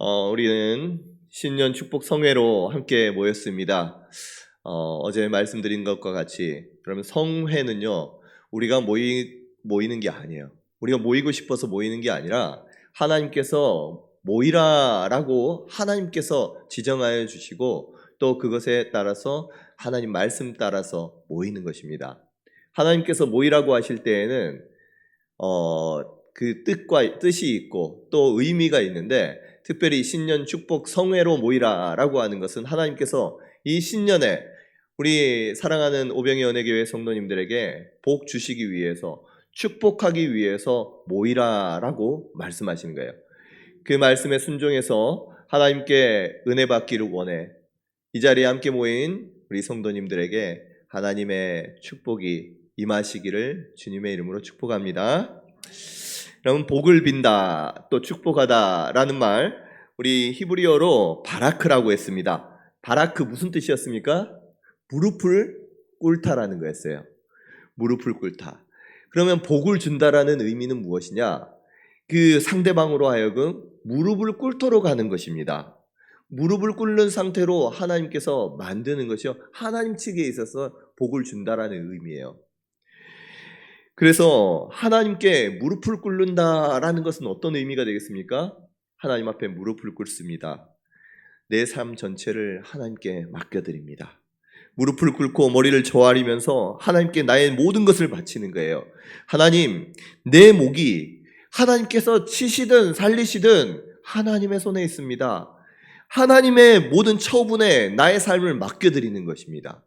우리는 신년 축복 성회로 함께 모였습니다. 어제 말씀드린 것과 같이 그러면 성회는요, 우리가 모이는 게 아니에요. 우리가 모이고 싶어서 모이는 게 아니라 하나님께서 모이라라고 하나님께서 지정하여 주시고 또 그것에 따라서 하나님 말씀 따라서 모이는 것입니다. 하나님께서 모이라고 하실 때에는 그 뜻이 있고 또 의미가 있는데, 특별히 신년 축복 성회로 모이라라고 하는 것은 하나님께서 이 신년에 우리 사랑하는 오병의 은혜교회 성도님들에게 복 주시기 위해서, 축복하기 위해서 모이라라고 말씀하시는 거예요. 그 말씀에 순종해서 하나님께 은혜 받기를 원해 이 자리에 함께 모인 우리 성도님들에게 하나님의 축복이 임하시기를 주님의 이름으로 축복합니다. 여러분, 복을 빈다 또 축복하다 라는 말, 우리 히브리어로 바라크라고 했습니다. 바라크 무슨 뜻이었습니까? 무릎을 꿇다라는 거였어요. 무릎을 꿇다. 그러면 복을 준다라는 의미는 무엇이냐? 그 상대방으로 하여금 무릎을 꿇도록 하는 것입니다. 무릎을 꿇는 상태로 하나님께서 만드는 것이요, 하나님 측에 있어서 복을 준다라는 의미예요. 그래서 하나님께 무릎을 꿇는다라는 것은 어떤 의미가 되겠습니까? 하나님 앞에 무릎을 꿇습니다. 내 삶 전체를 하나님께 맡겨드립니다. 무릎을 꿇고 머리를 조아리면서 하나님께 나의 모든 것을 바치는 거예요. 하나님, 내 목이 하나님께서 치시든 살리시든 하나님의 손에 있습니다. 하나님의 모든 처분에 나의 삶을 맡겨드리는 것입니다.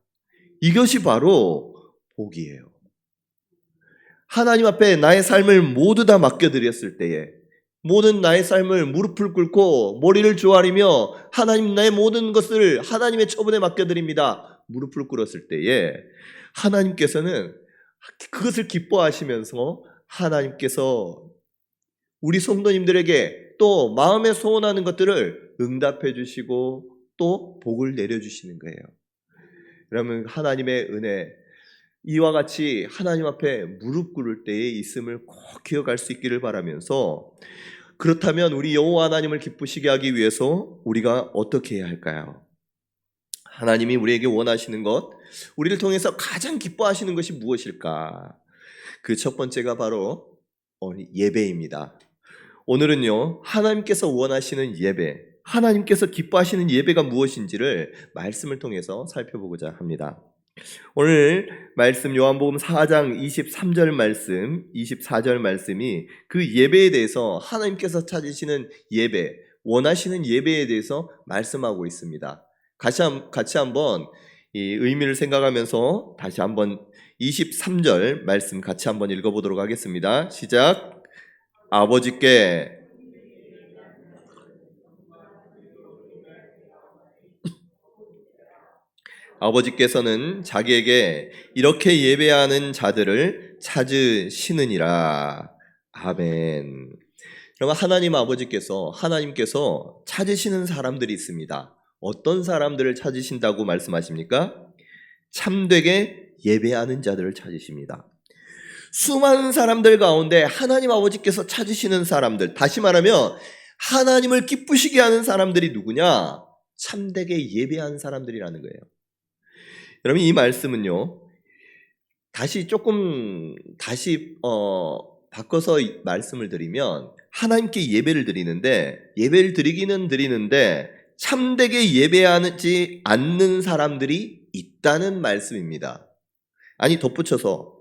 이것이 바로 복이에요. 하나님 앞에 나의 삶을 모두 다 맡겨드렸을 때에, 모든 나의 삶을 무릎을 꿇고 머리를 조아리며 하나님, 나의 모든 것을 하나님의 처분에 맡겨드립니다. 무릎을 꿇었을 때에 하나님께서는 그것을 기뻐하시면서 하나님께서 우리 성도님들에게 또 마음에 소원하는 것들을 응답해 주시고 또 복을 내려주시는 거예요. 그러면 하나님의 은혜, 이와 같이 하나님 앞에 무릎 꿇을 때에 있음을 꼭 기억할 수 있기를 바라면서, 그렇다면 우리 여호와 하나님을 기쁘시게 하기 위해서 우리가 어떻게 해야 할까요? 하나님이 우리에게 원하시는 것, 우리를 통해서 가장 기뻐하시는 것이 무엇일까? 그 첫 번째가 바로 예배입니다. 오늘은요, 하나님께서 원하시는 예배, 하나님께서 기뻐하시는 예배가 무엇인지를 말씀을 통해서 살펴보고자 합니다. 오늘 말씀 요한복음 4장 23절 말씀, 24절 말씀이 그 예배에 대해서, 하나님께서 찾으시는 예배, 원하시는 예배에 대해서 말씀하고 있습니다. 같이 한번 이 의미를 생각하면서 다시 한번 23절 말씀 같이 한번 읽어보도록 하겠습니다. 시작. 아버지께 아버지께서는 자기에게 이렇게 예배하는 자들을 찾으시느니라. 아멘. 그러면 하나님께서 찾으시는 사람들이 있습니다. 어떤 사람들을 찾으신다고 말씀하십니까? 참되게 예배하는 자들을 찾으십니다. 수많은 사람들 가운데 하나님 아버지께서 찾으시는 사람들, 다시 말하면 하나님을 기쁘시게 하는 사람들이 누구냐? 참되게 예배하는 사람들이라는 거예요. 여러분, 이 말씀은요, 다시 바꿔서 말씀을 드리면, 하나님께 예배를 드리는데 참되게 예배하지 않는 사람들이 있다는 말씀입니다. 아니, 덧붙여서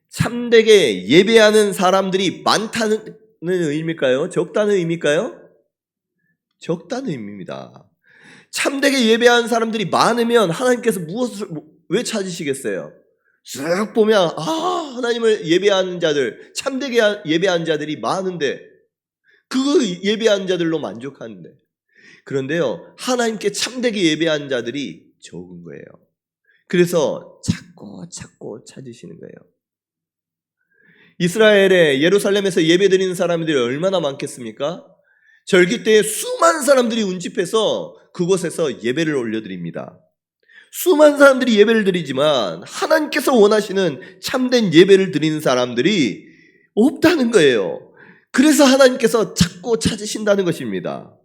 참되게 예배하는 사람들이 많다는 의미일까요? 적다는 의미일까요? 적다는 의미입니다. 참되게 예배하는 사람들이 많으면 하나님께서 왜 찾으시겠어요? 쭉 보면 하나님을 예배하는 자들, 참되게 예배하는 자들이 많은데 그 예배하는 자들로 만족하는데, 그런데요, 하나님께 참되게 예배하는 자들이 적은 거예요. 그래서 찾고 찾으시는 거예요. 이스라엘의 예루살렘에서 예배드리는 사람들이 얼마나 많겠습니까? 절기 때에 수많은 사람들이 운집해서 그곳에서 예배를 올려드립니다. 수많은 사람들이 예배를 드리지만 하나님께서 원하시는 참된 예배를 드리는 사람들이 없다는 거예요. 그래서 하나님께서 찾고 찾으신다는 것입니다.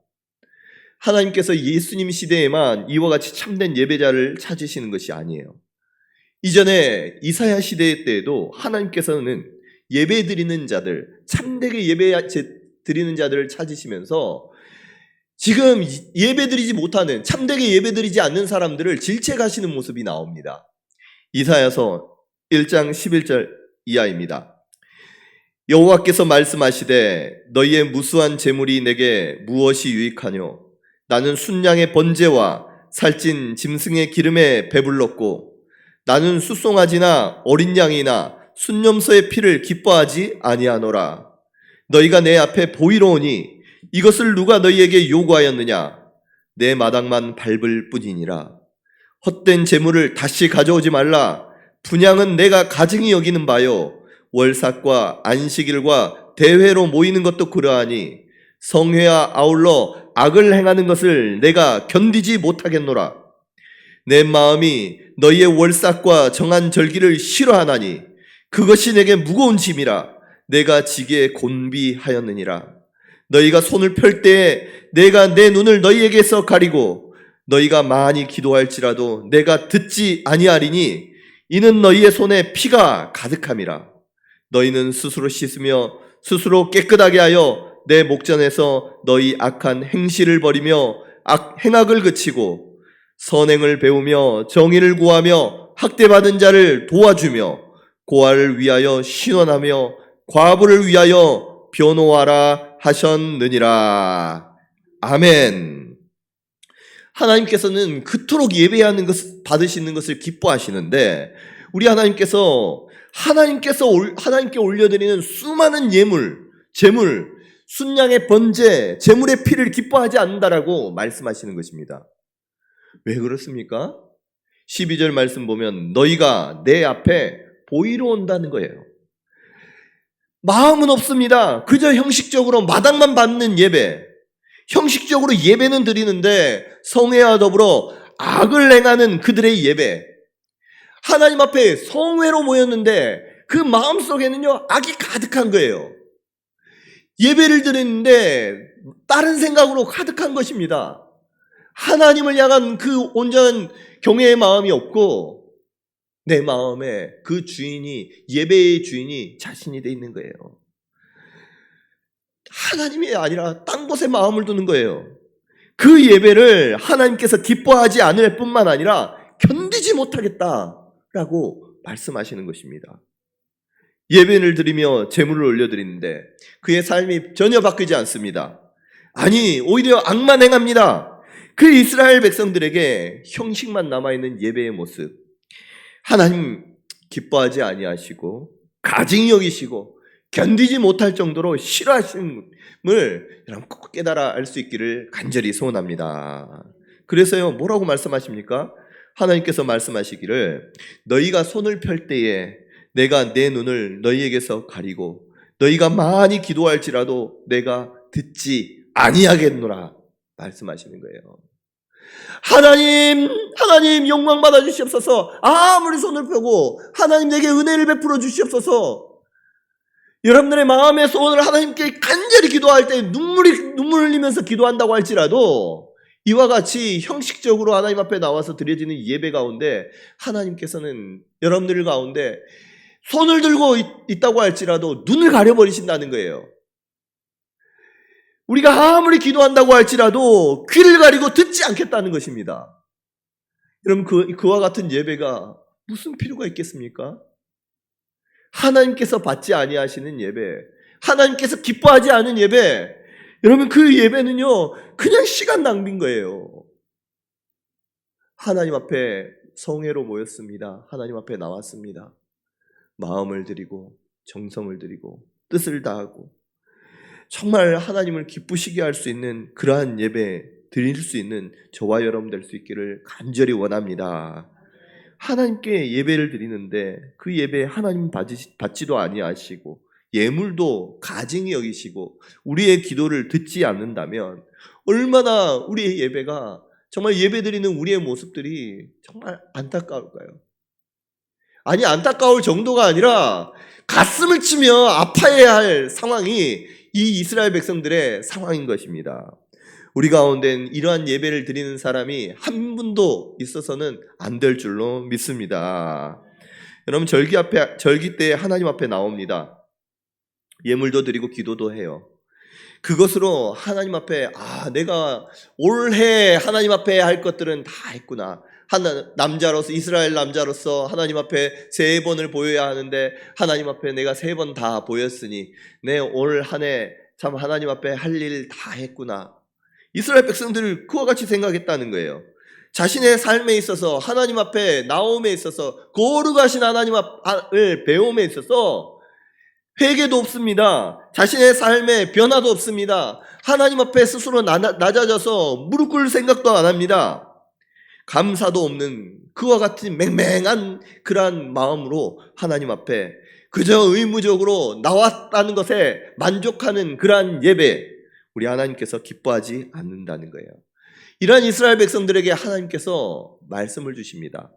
하나님께서 예수님 시대에만 이와 같이 참된 예배자를 찾으시는 것이 아니에요. 이전에 이사야 시대 때에도 하나님께서는 예배 드리는 자들, 참되게 예배 드리는 자들을 찾으시면서 지금 예배 드리지 못하는, 참되게 예배 드리지 않는 사람들을 질책하시는 모습이 나옵니다. 이사야서 1장 11절 이하입니다. 여호와께서 말씀하시되 너희의 무수한 재물이 내게 무엇이 유익하뇨? 나는 순양의 번제와 살찐 짐승의 기름에 배불렀고 나는 숫송아지나 어린 양이나 순염소의 피를 기뻐하지 아니하노라. 너희가 내 앞에 보이러 오니 이것을 누가 너희에게 요구하였느냐? 내 마당만 밟을 뿐이니라. 헛된 재물을 다시 가져오지 말라. 분향은 내가 가증히 여기는 바요. 월삭과 안식일과 대회로 모이는 것도 그러하니 성회와 아울러 악을 행하는 것을 내가 견디지 못하겠노라. 내 마음이 너희의 월삭과 정한 절기를 싫어하나니 그것이 내게 무거운 짐이라. 내가 지게 곤비하였느니라. 너희가 손을 펼 때에 내가 내 눈을 너희에게서 가리고 너희가 많이 기도할지라도 내가 듣지 아니하리니 이는 너희의 손에 피가 가득함이라. 너희는 스스로 씻으며 스스로 깨끗하게 하여 내 목전에서 너희 악한 행실을 버리며 행악을 그치고 선행을 배우며 정의를 구하며 학대받은 자를 도와주며 고아를 위하여 신원하며 과부를 위하여 변호하라 하셨느니라. 아멘. 하나님께서는 그토록 예배하는 것을 받으시는 것을 기뻐하시는데 우리 하나님께 올려드리는 수많은 제물, 순양의 번제, 제물의 피를 기뻐하지 않는다라고 말씀하시는 것입니다. 왜 그렇습니까? 12절 말씀 보면 너희가 내 앞에 보이러 온다는 거예요. 마음은 없습니다. 그저 형식적으로 마당만 받는 예배, 형식적으로 예배는 드리는데 성회와 더불어 악을 행하는 그들의 예배, 하나님 앞에 성회로 모였는데 그 마음속에는요 악이 가득한 거예요. 예배를 드리는데 다른 생각으로 가득한 것입니다. 하나님을 향한 그 온전한 경외의 마음이 없고 내 마음에 그 주인이, 예배의 주인이 자신이 돼 있는 거예요. 하나님이 아니라 딴 곳에 마음을 두는 거예요. 그 예배를 하나님께서 기뻐하지 않을 뿐만 아니라 견디지 못하겠다라고 말씀하시는 것입니다. 예배를 드리며 제물을 올려드리는데 그의 삶이 전혀 바뀌지 않습니다. 아니, 오히려 악만 행합니다. 그 이스라엘 백성들에게 형식만 남아있는 예배의 모습, 하나님 기뻐하지 아니하시고 가증히 여기시고 견디지 못할 정도로 싫어하심을 여러분 꼭 깨달아 알 수 있기를 간절히 소원합니다. 그래서요, 뭐라고 말씀하십니까? 하나님께서 말씀하시기를 너희가 손을 펼 때에 내가 내 눈을 너희에게서 가리고 너희가 많이 기도할지라도 내가 듣지 아니하겠노라 말씀하시는 거예요. 하나님 영광 받아 주시옵소서. 아무리 손을 펴고 하나님 내게 은혜를 베풀어 주시옵소서. 여러분들의 마음의 소원을 하나님께 간절히 기도할 때 눈물 흘리면서 기도한다고 할지라도 이와 같이 형식적으로 하나님 앞에 나와서 드려지는 예배 가운데 하나님께서는 여러분들 가운데 손을 들고 있다고 할지라도 눈을 가려버리신다는 거예요. 우리가 아무리 기도한다고 할지라도 귀를 가리고 듣지 않겠다는 것입니다. 여러분, 그와 같은 예배가 무슨 필요가 있겠습니까? 하나님께서 받지 아니하시는 예배, 하나님께서 기뻐하지 않은 예배, 여러분 그 예배는요 그냥 시간 낭비인 거예요. 하나님 앞에 성회로 모였습니다. 하나님 앞에 나왔습니다. 마음을 드리고 정성을 드리고 뜻을 다하고 정말 하나님을 기쁘시게 할 수 있는 그러한 예배 드릴 수 있는 저와 여러분 될 수 있기를 간절히 원합니다. 하나님께 예배를 드리는데 그 예배에 하나님 받지도 아니하시고 예물도 가증히 여기시고 우리의 기도를 듣지 않는다면 얼마나 우리의 예배가, 정말 예배 드리는 우리의 모습들이 정말 안타까울까요? 아니, 안타까울 정도가 아니라 가슴을 치며 아파해야 할 상황이 이 이스라엘 백성들의 상황인 것입니다. 우리 가운데는 이러한 예배를 드리는 사람이 한 분도 있어서는 안 될 줄로 믿습니다. 여러분, 절기 때 하나님 앞에 나옵니다. 예물도 드리고 기도도 해요. 그것으로 하나님 앞에 내가 올해 하나님 앞에 할 것들은 다 했구나. 남자로서, 이스라엘 남자로서 하나님 앞에 3번을 보여야 하는데 하나님 앞에 내가 3번 다 보였으니 내 올 한 해 참 하나님 앞에 할 일 다 했구나. 이스라엘 백성들을 그와 같이 생각했다는 거예요. 자신의 삶에 있어서 하나님 앞에 나옴에 있어서 거룩하신 하나님을 배움에 있어서 회개도 없습니다. 자신의 삶에 변화도 없습니다. 하나님 앞에 스스로 낮아져서 무릎 꿇을 생각도 안 합니다. 감사도 없는 그와 같은 맹맹한 그러한 마음으로 하나님 앞에 그저 의무적으로 나왔다는 것에 만족하는 그러한 예배, 우리 하나님께서 기뻐하지 않는다는 거예요. 이러한 이스라엘 백성들에게 하나님께서 말씀을 주십니다.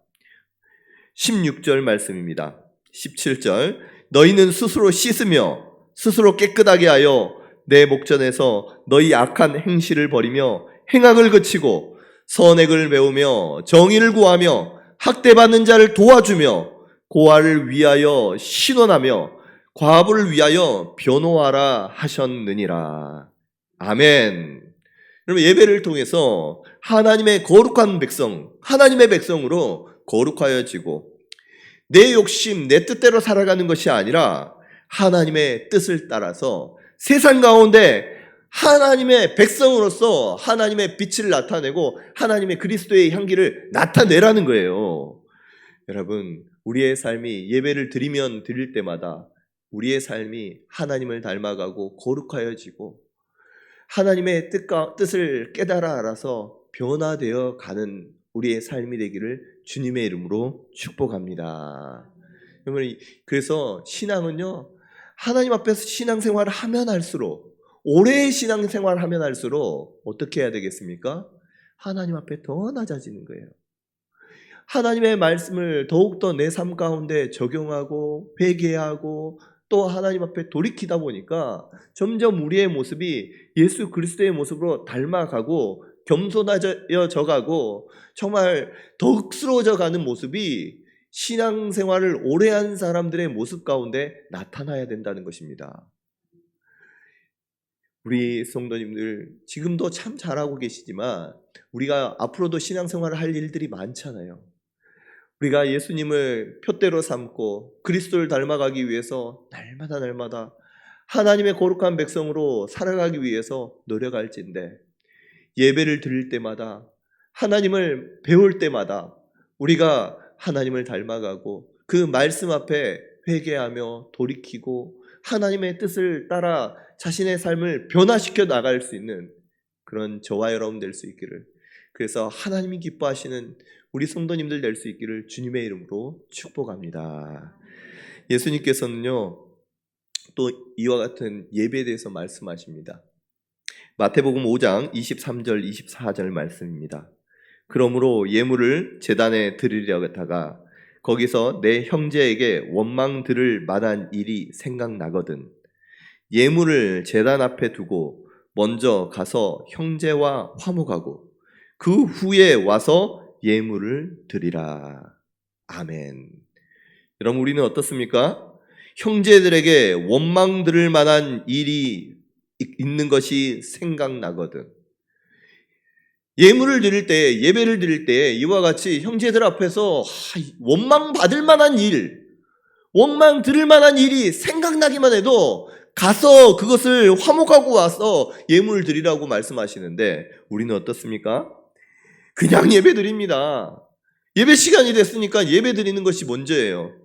16절 말씀입니다. 17절, 너희는 스스로 씻으며 스스로 깨끗하게 하여 내 목전에서 너희 악한 행실을 버리며 행악을 그치고 선행을 배우며 정의를 구하며 학대받는 자를 도와주며 고아를 위하여 신원하며 과부를 위하여 변호하라 하셨느니라. 아멘. 여러분, 예배를 통해서 하나님의 거룩한 백성, 하나님의 백성으로 거룩하여지고 내 욕심, 내 뜻대로 살아가는 것이 아니라 하나님의 뜻을 따라서 세상 가운데 하나님의 백성으로서 하나님의 빛을 나타내고 하나님의 그리스도의 향기를 나타내라는 거예요. 여러분, 우리의 삶이 예배를 드리면 드릴 때마다 우리의 삶이 하나님을 닮아가고 거룩하여지고 하나님의 뜻을 깨달아 알아서 변화되어 가는 우리의 삶이 되기를 주님의 이름으로 축복합니다. 여러분, 그래서 신앙은요, 하나님 앞에서 신앙생활을 하면 할수록, 오래 신앙생활을 하면 할수록 어떻게 해야 되겠습니까? 하나님 앞에 더 낮아지는 거예요. 하나님의 말씀을 더욱더 내 삶 가운데 적용하고 회개하고 또 하나님 앞에 돌이키다 보니까 점점 우리의 모습이 예수 그리스도의 모습으로 닮아가고 겸손해져 가고 정말 덕스러워져 가는 모습이 신앙생활을 오래 한 사람들의 모습 가운데 나타나야 된다는 것입니다. 우리 성도님들 지금도 참 잘하고 계시지만 우리가 앞으로도 신앙생활을 할 일들이 많잖아요. 우리가 예수님을 표대로 삼고 그리스도를 닮아가기 위해서 날마다 하나님의 거룩한 백성으로 살아가기 위해서 노력할진데 예배를 드릴 때마다 하나님을 배울 때마다 우리가 하나님을 닮아가고 그 말씀 앞에 회개하며 돌이키고 하나님의 뜻을 따라 자신의 삶을 변화시켜 나갈 수 있는 그런 저와 여러분 될 수 있기를, 그래서 하나님이 기뻐하시는 우리 성도님들 될 수 있기를 주님의 이름으로 축복합니다. 예수님께서는요, 또 이와 같은 예배에 대해서 말씀하십니다. 마태복음 5장 23절 24절 말씀입니다. 그러므로 예물을 제단에 드리려다가 거기서 내 형제에게 원망 들을 만한 일이 생각나거든 예물을 제단 앞에 두고 먼저 가서 형제와 화목하고 그 후에 와서 예물을 드리라. 아멘. 여러분, 우리는 어떻습니까? 형제들에게 원망 들을 만한 일이 있는 것이 생각나거든. 예물을 드릴 때, 예배를 드릴 때 이와 같이 형제들 앞에서 원망 받을 만한 일, 원망 들을 만한 일이 생각나기만 해도 가서 그것을 화목하고 와서 예물을 드리라고 말씀하시는데 우리는 어떻습니까? 그냥 예배 드립니다. 예배 시간이 됐으니까 예배 드리는 것이 먼저예요.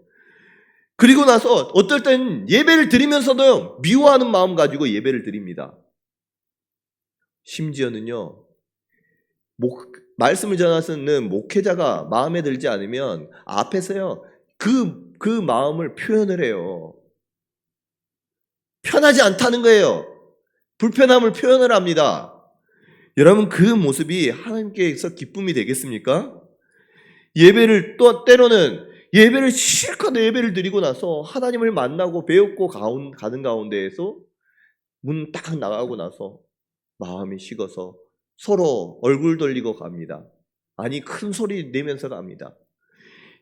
그리고 나서 어떨 땐 예배를 드리면서도 미워하는 마음 가지고 예배를 드립니다. 심지어는요, 말씀을 전하는 목회자가 마음에 들지 않으면 앞에서요 그 마음을 표현을 해요. 편하지 않다는 거예요. 불편함을 표현을 합니다. 여러분, 그 모습이 하나님께서 기쁨이 되겠습니까? 예배를 또 때로는 예배를 실컷 예배를 드리고 나서 하나님을 만나고 배우고 가는 가운데에서 문 딱 나가고 나서 마음이 식어서 서로 얼굴 돌리고 갑니다. 아니, 큰 소리 내면서 갑니다.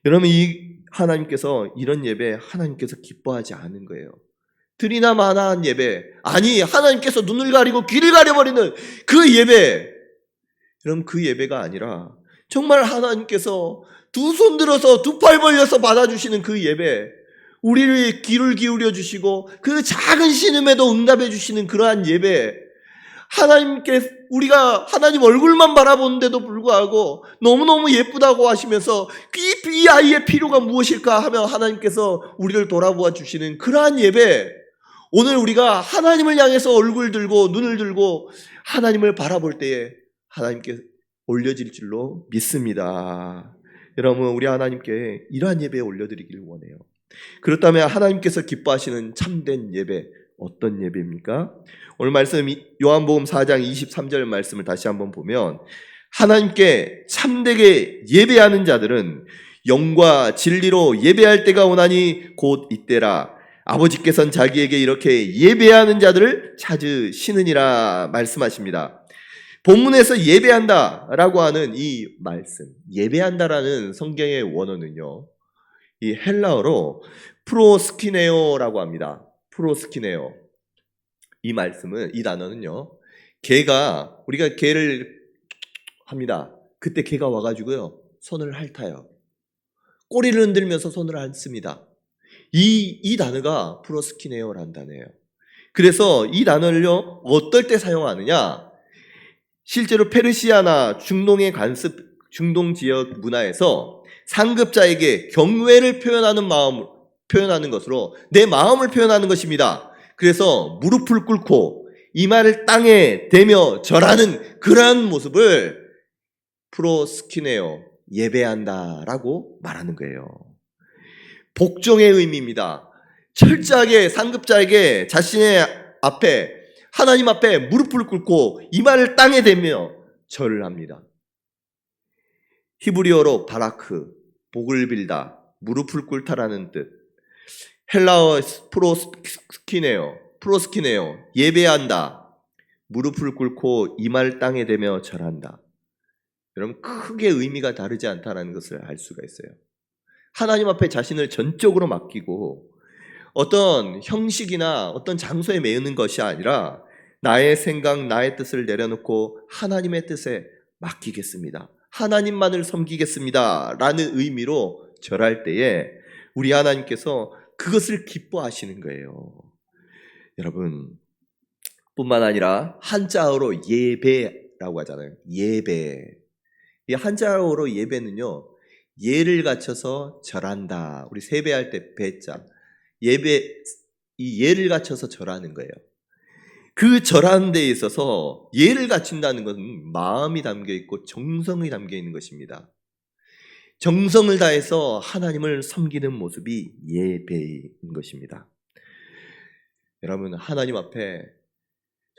여러분, 이 하나님께서 이런 예배 하나님께서 기뻐하지 않은 거예요. 들이나 마나한 예배, 아니 하나님께서 눈을 가리고 귀를 가려버리는 그 예배, 여러분 그 예배가 아니라 정말 하나님께서 두 손 들어서 두 팔 벌려서 받아주시는 그 예배, 우리를 귀를 기울여 주시고 그 작은 신음에도 응답해 주시는 그러한 예배, 하나님께 우리가 하나님 얼굴만 바라보는데도 불구하고 너무너무 예쁘다고 하시면서 이 아이의 필요가 무엇일까 하며 하나님께서 우리를 돌아보아 주시는 그러한 예배, 오늘 우리가 하나님을 향해서 얼굴 들고 눈을 들고 하나님을 바라볼 때에 하나님께 올려질 줄로 믿습니다. 여러분, 우리 하나님께 이러한 예배 올려드리길 원해요. 그렇다면 하나님께서 기뻐하시는 참된 예배, 어떤 예배입니까? 오늘 말씀 요한복음 4장 23절 말씀을 다시 한번 보면, 하나님께 참되게 예배하는 자들은 영과 진리로 예배할 때가 오나니 곧 이때라. 아버지께서는 자기에게 이렇게 예배하는 자들을 찾으시느니라 말씀하십니다. 본문에서 예배한다라고 하는 이 말씀, 예배한다라는 성경의 원어는요, 이 헬라어로 프로스키네오라고 합니다. 프로스키네오. 이 말씀은, 이 단어는요, 개가, 우리가 개를 합니다. 그때 개가 와가지고요, 손을 핥아요. 꼬리를 흔들면서 손을 핥습니다. 이 단어가 프로스키네오라는 단어예요. 그래서 이 단어를요, 어떨 때 사용하느냐? 실제로 페르시아나 중동의 중동 지역 문화에서 상급자에게 경외를 표현하는 표현하는 것으로 내 마음을 표현하는 것입니다. 그래서 무릎을 꿇고 이마를 땅에 대며 절하는 그러한 모습을 프로스키네오, 예배한다라고 말하는 거예요. 복종의 의미입니다. 철저하게 상급자에게 자신의 앞에, 하나님 앞에 무릎을 꿇고 이마를 땅에 대며 절을 합니다. 히브리어로 바라크, 복을 빌다, 무릎을 꿇다라는 뜻. 헬라어 프로스키네오, 예배한다, 무릎을 꿇고 이마를 땅에 대며 절한다. 여러분, 크게 의미가 다르지 않다는 것을 알 수가 있어요. 하나님 앞에 자신을 전적으로 맡기고 어떤 형식이나 어떤 장소에 매이는 것이 아니라 나의 생각, 나의 뜻을 내려놓고 하나님의 뜻에 맡기겠습니다, 하나님만을 섬기겠습니다 라는 의미로 절할 때에 우리 하나님께서 그것을 기뻐하시는 거예요. 여러분, 뿐만 아니라 한자어로 예배라고 하잖아요. 예배. 이 한자어로 예배는요, 예를 갖춰서 절한다. 우리 세배할 때 배자. 예배, 이 예를 갖춰서 절하는 거예요. 그 절하는 데에 있어서 예를 갖춘다는 것은 마음이 담겨 있고 정성이 담겨 있는 것입니다. 정성을 다해서 하나님을 섬기는 모습이 예배인 것입니다. 여러분, 하나님 앞에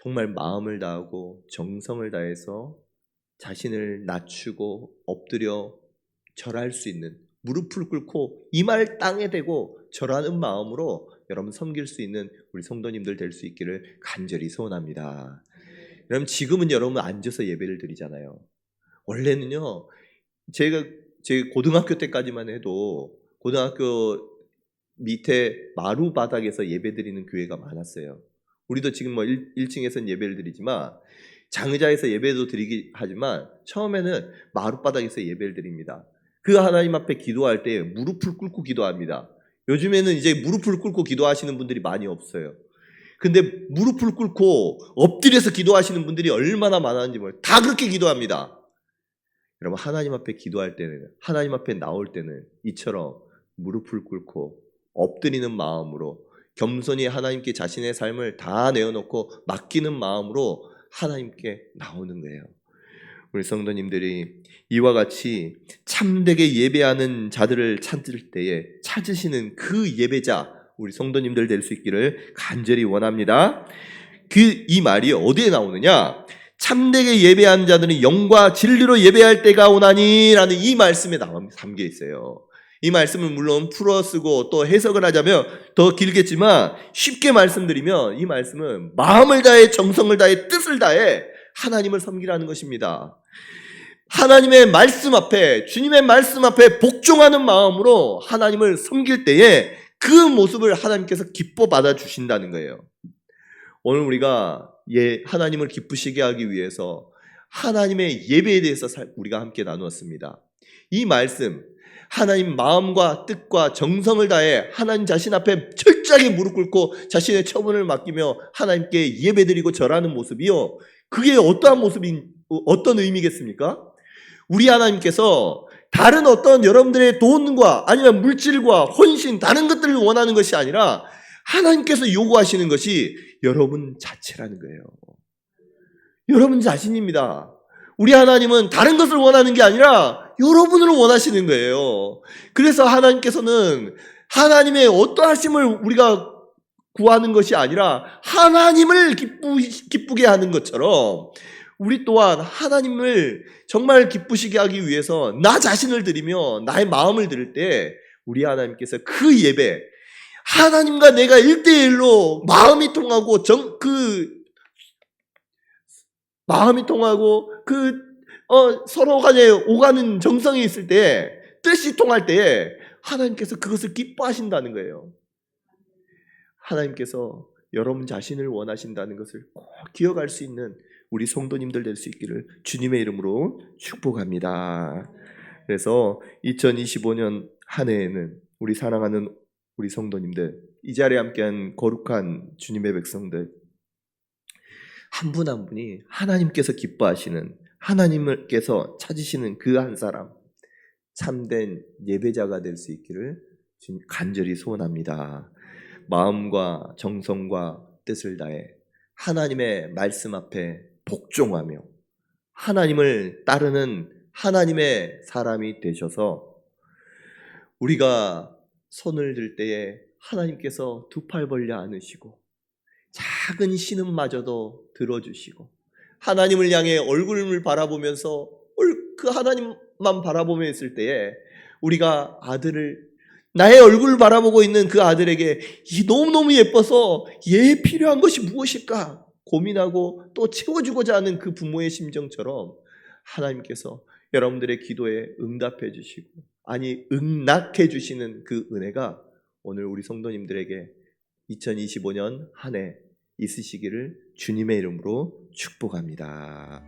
정말 마음을 다하고 정성을 다해서 자신을 낮추고 엎드려 절할 수 있는, 무릎을 꿇고 이마를 땅에 대고 절하는 마음으로 여러분 섬길 수 있는 우리 성도님들 될 수 있기를 간절히 소원합니다. 여러분, 지금은 여러분 앉아서 예배를 드리잖아요. 원래는요, 제 고등학교 때까지만 해도 고등학교 밑에 마루 바닥에서 예배 드리는 교회가 많았어요. 우리도 지금 1층에서는 예배를 드리지만 장의자에서 예배도 드리기 하지만 처음에는 마룻바닥에서 예배를 드립니다. 그 하나님 앞에 기도할 때 무릎을 꿇고 기도합니다. 요즘에는 이제 무릎을 꿇고 기도하시는 분들이 많이 없어요. 근데 무릎을 꿇고 엎드려서 기도하시는 분들이 얼마나 많았는지 몰라요. 다 그렇게 기도합니다. 여러분, 하나님 앞에 기도할 때는, 하나님 앞에 나올 때는 이처럼 무릎을 꿇고 엎드리는 마음으로 겸손히 하나님께 자신의 삶을 다 내어놓고 맡기는 마음으로 하나님께 나오는 거예요. 우리 성도님들이 이와 같이 참되게 예배하는 자들을 찾을 때에 찾으시는 그 예배자, 우리 성도님들 될 수 있기를 간절히 원합니다. 이 말이 어디에 나오느냐? 참되게 예배하는 자들은 영과 진리로 예배할 때가 오나니 라는 이 말씀에 담겨 있어요. 이 말씀을 물론 풀어쓰고 또 해석을 하자면 더 길겠지만 쉽게 말씀드리면 이 말씀은 마음을 다해, 정성을 다해, 뜻을 다해 하나님을 섬기라는 것입니다. 하나님의 말씀 앞에, 주님의 말씀 앞에 복종하는 마음으로 하나님을 섬길 때에 그 모습을 하나님께서 기뻐 받아주신다는 거예요. 오늘 우리가 하나님을 기쁘시게 하기 위해서 하나님의 예배에 대해서 우리가 함께 나누었습니다. 이 말씀, 하나님 마음과 뜻과 정성을 다해 하나님 자신 앞에 철저하게 무릎 꿇고 자신의 처분을 맡기며 하나님께 예배드리고 절하는 모습이요, 그게 어떤 의미겠습니까? 우리 하나님께서 다른 어떤 여러분들의 돈과 아니면 물질과 헌신, 다른 것들을 원하는 것이 아니라 하나님께서 요구하시는 것이 여러분 자체라는 거예요. 여러분 자신입니다. 우리 하나님은 다른 것을 원하는 게 아니라 여러분을 원하시는 거예요. 그래서 하나님께서는 하나님의 어떠하심을 우리가 구하는 것이 아니라 하나님을 기쁘게 하는 것처럼 우리 또한 하나님을 정말 기쁘시게 하기 위해서 나 자신을 드리며 나의 마음을 드릴 때 우리 하나님께서 그 예배, 하나님과 내가 1대1로 마음이 통하고 서로 간에 오가는 정성이 있을 때, 뜻이 통할 때에 하나님께서 그것을 기뻐하신다는 거예요. 하나님께서 여러분 자신을 원하신다는 것을 꼭 기억할 수 있는 우리 성도님들 될 수 있기를 주님의 이름으로 축복합니다. 그래서 2025년 한 해에는 우리 사랑하는 우리 성도님들, 이 자리에 함께한 거룩한 주님의 백성들, 한 분 한 분이 하나님께서 기뻐하시는, 하나님께서 찾으시는 그 한 사람, 참된 예배자가 될 수 있기를 간절히 소원합니다. 마음과 정성과 뜻을 다해 하나님의 말씀 앞에 복종하며 하나님을 따르는 하나님의 사람이 되셔서 우리가 손을 들 때에 하나님께서 두 팔 벌려 안으시고 작은 신음마저도 들어주시고 하나님을 향해 얼굴을 바라보면서 그 하나님만 바라보며 있을 때에 우리가 나의 얼굴을 바라보고 있는 그 아들에게 너무너무 예뻐서 얘에 필요한 것이 무엇일까 고민하고 또 채워주고자 하는 그 부모의 심정처럼 하나님께서 여러분들의 기도에 응답해 주시고 응낙해 주시는 그 은혜가 오늘 우리 성도님들에게 2025년 한 해 있으시기를 주님의 이름으로 축복합니다.